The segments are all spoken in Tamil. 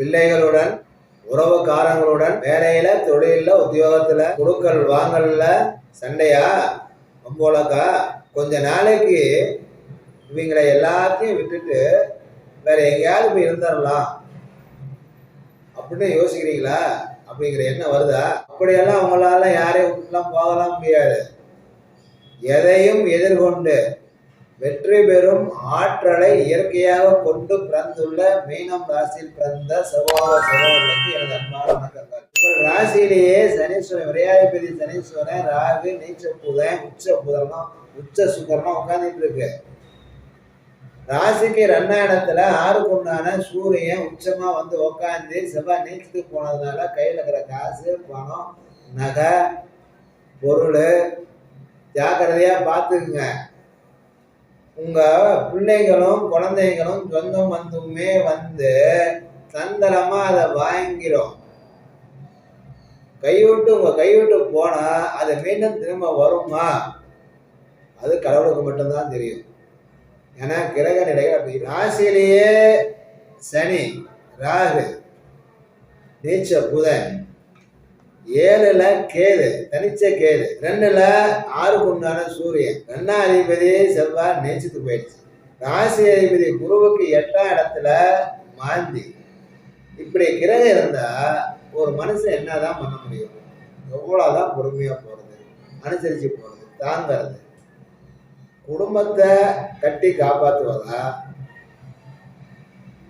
பிள்ளைகளுடன், உறவுக்காரங்களுடன், வேலையில, தொழில, உத்தியோகத்துல, குடுக்கல் வாங்கல்ல சண்டையா, வம்போலக்கா, கொஞ்ச நாளைக்கு இவங்களை எல்லாத்தையும் விட்டுட்டு வேற எங்கேயாவது போய் இருந்துடலாம் அப்படின்னு யோசிக்கிறீங்களா? அப்படிங்கிற எண்ணம் வருதா? அப்படியெல்லாம் அவங்களால யாரையும் விட்டுலாம் போகலாம் முடியாது. எதையும் எதிர்கொண்டு வெற்றி பெறும் ஆற்றலை இயற்கையாக கொண்டு பிறந்துள்ள மீனம் ராசியில் பிறந்த சகோதர சகோதரர்களுக்கு எனது அன்பான வணக்கங்கள். உங்கள் ராசியிலேயே சனீஸ்வரன், விரையாதிபதி சனீஸ்வரன், ராகு, நீச்ச புதன், உச்ச புதனம், உச்ச சுக்கரனும் உட்காந்துட்டு இருக்கு. ராசிக்கு 2ஆம் இடத்துல 6க்கு உண்டான சூரியன் உச்சமா வந்து உட்காந்து செவ்வாய் நீச்சத்துக்கு போனதுனால கையில் இருக்கிற காசு, பணம், நகை, பொருள் ஜாக்கிரதையா பார்த்துக்குங்க. உங்க பிள்ளைகளும் குழந்தைகளும் சொந்தம் வந்துமே வந்து சந்தனமா அதை வாங்கிரும். உங்க கைவிட்டு போனா அதை மீண்டும் திரும்ப வருமா? அது கடவுளுக்கு மட்டும்தான் தெரியும். ஏன்னா கிரக நிலைகள் அப்படி. ராசியிலேயே சனி, ராகு, நீச்ச புதன், 7ல கேது, தனிச்ச கேது, 2ல 6க்கு உண்டான சூரியன், 2ஆம் அதிபதி செவ்வாய் நீச்சத்துக்கு போயிடுச்சு. ராசி அதிபதி குருவுக்கு 8ஆம் இடத்துல மாந்தி. இப்படி கிரகம் இருந்தா ஒரு மனுஷன் என்னதான் பண்ண முடியும்? எவ்வளவுதான் பொறுமையா போறது, அனுசரிச்சு போறது, தாங்கிறது. குடும்பத்தை கட்டி காப்பாற்றுவதா,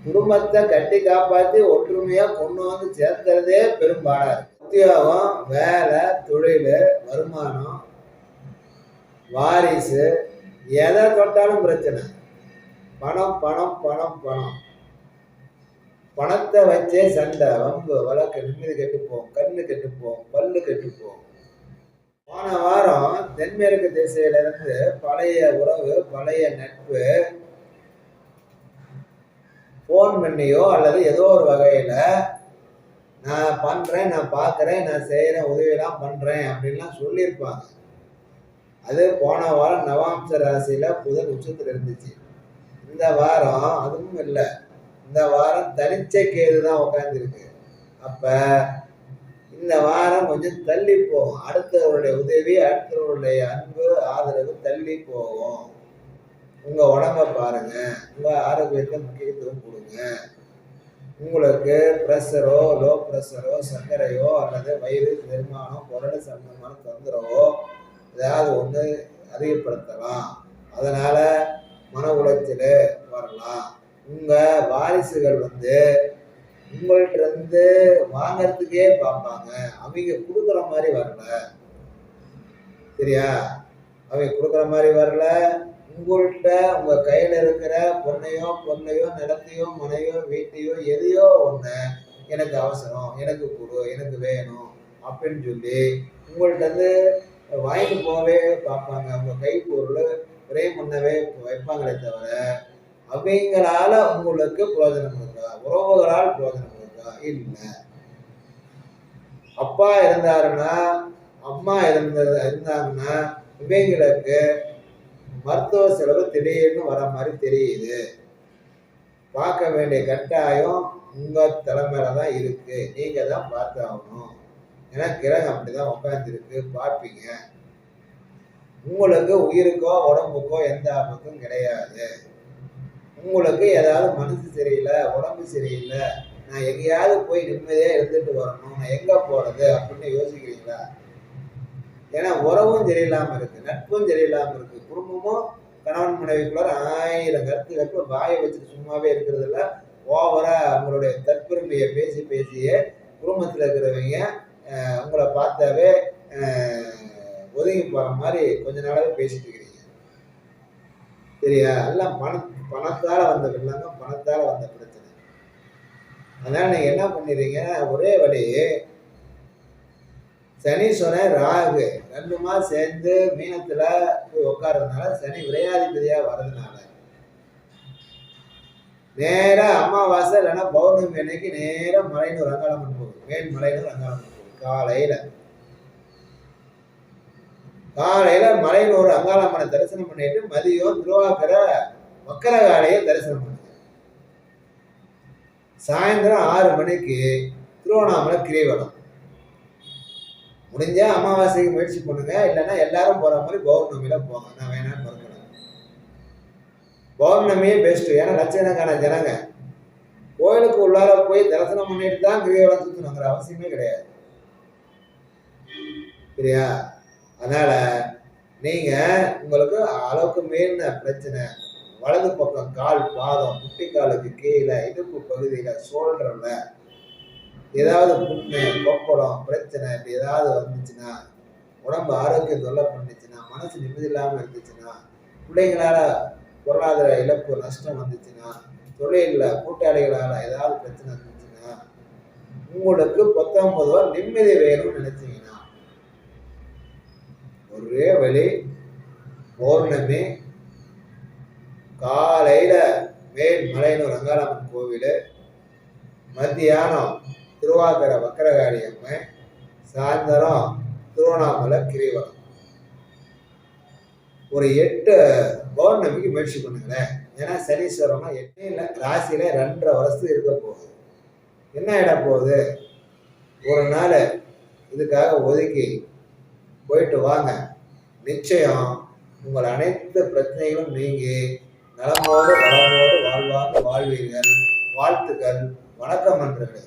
குடும்பத்தை கட்டி காப்பாற்றி ஒற்றுமையா கொண்டு வந்து சேர்த்துறதே பெரும்பாடா இருக்கு. உத்தியோகம், வேலை, தொழில், வருமானம், வாரிசு, எதை தொட்டாலும் பிரச்சனை. பணம் பணம் பணம் பணம். பணத்தை வச்சே சண்டை, வம்பு, வழக்கு, நிம்மதி கெட்டுப்போம், கண்ணு கெட்டுப்போம், பல்லு கெட்டுப்போம். போன வாரம் தென்மேற்கு திசையிலிருந்து பழைய உறவு, பழைய நட்பு போன் பண்ணியோ அல்லது ஏதோ ஒரு வகையில நான் பண்றேன், நான் பார்க்குறேன், நான் செய்யறேன், உதவியெல்லாம் பண்றேன் அப்படின்லாம் சொல்லியிருப்பாங்க. அது போன வாரம் நவாம்ச ராசியில புதன் உச்சத்தில் இருந்துச்சு. இந்த வாரம் அதுவும் இல்லை. இந்த வாரம் தனிச்ச கேது தான் உட்காந்துருக்கு. அப்ப இந்த வாரம் கொஞ்சம் தள்ளி போகும். அடுத்தவருடைய உதவி, அடுத்தவருடைய அன்பு, ஆதரவு தள்ளி போகும். உங்க உடம்ப பாருங்க, உங்க ஆரோக்கியத்தை முக்கியத்துவம் கொடுங்க. உங்களுக்கு ப்ரெஷரோ, லோ ப்ரெஷரோ, சர்க்கரையோ அல்லது வயிறு, செரிமானம், குரல் சம்பந்தமான தொந்தரவோ ஏதாவது ஒன்று அதிகப்படுத்தலாம். அதனால மன உளைச்சல் வரலாம். உங்க வாரிசுகள் வந்து உங்கள்கிட்ட இருந்து வாங்கறதுக்கே பார்ப்பாங்க. அவங்க கொடுக்குற மாதிரி வரல. சரியா? அவங்க கொடுக்குற மாதிரி வரல. உங்கள்கிட்ட உங்க கையில இருக்கிற பொண்ணையோ நிலத்தையோ மனையோ வீட்டையோ எதையோ ஒண்ணு எனக்கு அவசரம், எனக்கு கொடு, எனக்கு வேணும் அப்படின்னு சொல்லி உங்கள்கிட்ட இருந்து வாங்கிட்டு போகவே பார்ப்பாங்க. உங்க கை பொருள் ஒரே முன்னவே வைப்பாங்களே தவிர அவங்களால உங்களுக்கு பிரயோஜனம் இருக்கா? உறவுகளால் பிரயோஜனம் இருக்கா? இல்லை. அப்பா இருந்தாருன்னா, அம்மா இருந்தாங்கன்னா இவங்களுக்கு மருத்துவ செலவு திடீர்னு வர மாதிரி தெரியுது. பார்க்க வேண்டிய கட்டாயம் உங்க தலைமையில தான் இருக்கு. நீங்க தான் பார்த்து ஆகணும். ஏன்னா கிரகம் அப்படிதான் உட்காந்துருக்கு, பார்ப்பீங்க. உங்களுக்கு உயிருக்கோ உடம்புக்கோ எந்த ஆபத்தும் கிடையாது. உங்களுக்கு ஏதாவது மனசு சரியில்லை, உடம்பு சரியில்லை, நான் எங்கேயாவது போய் நிம்மதியா இருந்துட்டு வரணும், நான் எங்க போறது அப்படின்னு யோசிக்கிறீங்களா? ஏன்னா உறவும் சரியில்லாம இருக்கு, நட்பும் சரியில்லாம இருக்கு, குடும்பமும் கணவன் மனைவிக்குள்ளார 1000 கருத்து வாயை வச்சுட்டு சும்மாவே இருக்கிறது இல்லை. ஓவரா உங்களுடைய தற்பெருமையை பேசியே குடும்பத்தில் இருக்கிறவங்க உங்களை பார்த்தாவே ஒதுங்கி போற மாதிரி கொஞ்ச நாளாவே பேசிட்டு இருக்கிறீங்க. சரியா? எல்லாம் பணத்தால வந்த வில்லங்க, பணத்தால வந்த பிரச்சனை. அதனால நீங்க என்ன பண்ணிடுறீங்க? ஒரே வழி, சனீஸ்வரன் ராகு 2மா சேர்ந்து மீனத்துல போய் உட்கார்றதுனால, சனி விரையாதிபதியா வர்றதுனால நேரா அமாவாசை இல்லைன்னா பௌர்ணமி அன்னைக்கு நேரா மலையனூர் அங்காளம்மன் போகுது. மேல்மலையனூர் அங்காளம்மன் போகுது. காலையில மலையனூர் அங்காளம்மனை தரிசனம் பண்ணிட்டு மதியம் திருவாக்கரை மக்கரகாலையை தரிசனம் பண்ணுங்க. சாயந்தரம் 6 மணிக்கு திருவண்ணாமலை கிரிவலம். முடிஞ்சா அமாவாசைக்கு முயற்சி பண்ணுங்க, இல்லைன்னா எல்லாரும் போற மாதிரி பௌர்ணமியில போங்க. நான் வேணான்னு மறுக்கிறேன். பௌர்ணமியே பெஸ்ட். ஏன்னா லட்சக்கணக்கான ஜனங்க கோயிலுக்கு உள்ளார போய் தரிசனம் பண்ணிட்டு தான் கிரிவலம் சுற்றணுங்கிற அவசியமே கிடையாது. சரியா? அதனால நீங்க உங்களுக்கு அளவுக்கு மீறின பிரச்சனை, வலது பக்கம் கால் பாதம், முட்டிக்காலுக்கு கீழே, இடுப்பு பகுதியில, ஷோல்டர்ல ஏதாவது புண்ணு, கொப்பளம், பிரச்சனை இப்படி ஏதாவது வந்துச்சுன்னா, உடம்பு ஆரோக்கியம் தொல்லை பண்ணுச்சுன்னா, மனசு நிம்மதி இல்லாமல் இருந்துச்சுன்னா, பிள்ளைங்களால பொருளாதார இழப்பு நஷ்டம் வந்துச்சுன்னா, தொழிலில் கூட்டாளிகளால் ஏதாவது பிரச்சனை இருந்துச்சுன்னா, உங்களுக்கு 19 ரூபா நிம்மதி வேணும்னு நினைச்சீங்கன்னா ஒரே வழி, பௌர்ணமி காலையில மேல்மலையனூர் அங்காளம்மன் கோவில், மத்தியானம் திருவாக்கரை வக்கரகாளி அம்மன், சாயந்தரம் திருவண்ணாமலை கிரிவலம். ஒரு 8 பௌர்ணமிக்கு முயற்சி பண்ணுங்களேன். ஏன்னா சனீஸ்வரமா 8 இல்லை, ராசியில 2.5 வருஷத்துக்கு இருக்க போகுது. என்ன ஆகிட போகுது? ஒரு நாள் இதுக்காக ஒதுக்கி போயிட்டு வாங்க. நிச்சயம் உங்கள் அனைத்து பிரச்சனைகளும் நீங்கி நலமோடு வளமோடு வாழ்வாங்க வாழ்வீர்கள். வாழ்த்துக்கள். வணக்கம் நண்பர்களே.